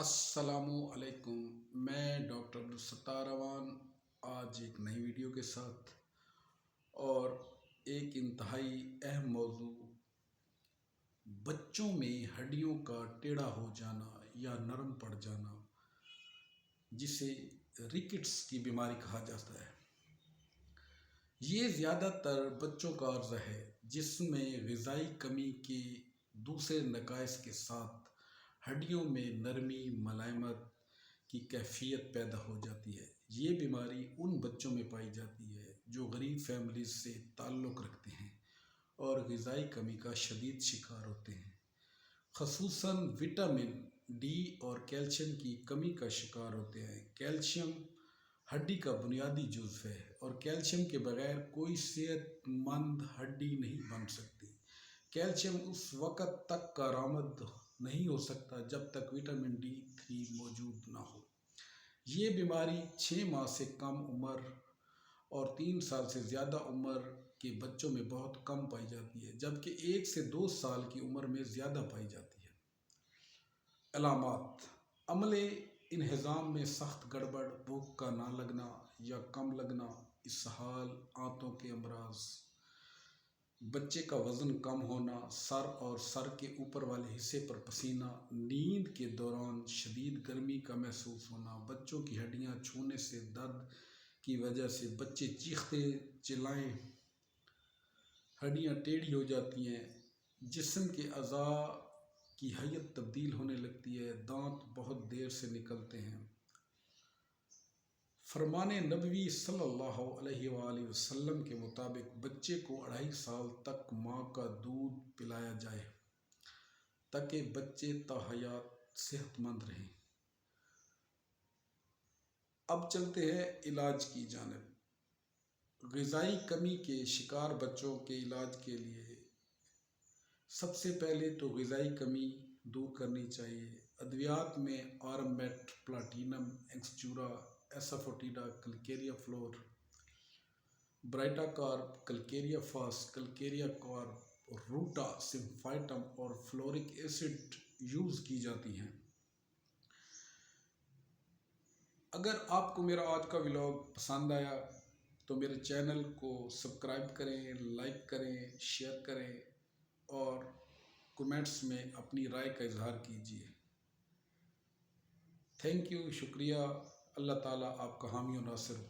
السلام علیکم، میں ڈاکٹر عبدالستار اوان آج ایک نئی ویڈیو کے ساتھ اور ایک انتہائی اہم موضوع بچوں میں ہڈیوں کا ٹیڑھا ہو جانا یا نرم پڑ جانا جسے ریکٹس کی بیماری کہا جاتا ہے۔ یہ زیادہ تر بچوں کا عرض ہے جس میں غذائی کمی کے دوسرے نقائص کے ساتھ ہڈیوں میں نرمی ملائمت کی کیفیت پیدا ہو جاتی ہے۔ یہ بیماری ان بچوں میں پائی جاتی ہے جو غریب فیملیز سے تعلق رکھتے ہیں اور غذائی کمی کا شدید شکار ہوتے ہیں، خصوصاً وٹامن ڈی اور کیلشیم کی کمی کا شکار ہوتے ہیں۔ کیلشیم ہڈی کا بنیادی جزو ہے اور کیلشیم کے بغیر کوئی صحت مند ہڈی نہیں بن سکتی۔ کیلشیم اس وقت تک کارآمد نہیں ہو سکتا جب تک وٹامن ڈی3 موجود نہ ہو۔ یہ بیماری 6 ماہ سے کم عمر اور 3 سال سے زیادہ عمر کے بچوں میں بہت کم پائی جاتی ہے، جبکہ 1 سے 2 سال کی عمر میں زیادہ پائی جاتی ہے۔ علامات: عمل انہضام میں سخت گڑبڑ، بھوک کا نہ لگنا یا کم لگنا، اسہال، آنتوں کے امراض، بچے کا وزن کم ہونا، سر اور سر کے اوپر والے حصے پر پسینہ، نیند کے دوران شدید گرمی کا محسوس ہونا، بچوں کی ہڈیاں چھونے سے درد کی وجہ سے بچے چیختے چلائیں، ہڈیاں ٹیڑھی ہو جاتی ہیں، جسم کے اعضاء کی ہیئت تبدیل ہونے لگتی ہے، دانت بہت دیر سے نکلتے ہیں۔ فرمان نبوی صلی اللہ علیہ وآلہ وسلم کے مطابق بچے کو 2.5 سال تک ماں کا دودھ پلایا جائے تاکہ بچے تا حیات صحت مند رہیں۔ اب چلتے ہیں علاج کی جانب۔ غذائی کمی کے شکار بچوں کے علاج کے لیے سب سے پہلے تو غذائی کمی دور کرنی چاہیے۔ ادویات میں آرمیٹ، پلاٹینم، ایکسچورا، ایسافوٹیڈا، کلکیریا فلور، برائٹا کارب، کلکیریا فاس، کلکیریا کارب، روٹا سمفائٹم اور فلورک ایسڈ یوز کی جاتی ہیں۔ اگر آپ کو میرا آج کا ولاگ پسند آیا تو میرے چینل کو سبسکرائب کریں، لائک کریں، شیئر کریں اور کمنٹس میں اپنی رائے کا اظہار کیجیے۔ تھینک یو، شکریہ۔ اللہ تعالیٰ آپ کا حامی و ناصر ہو۔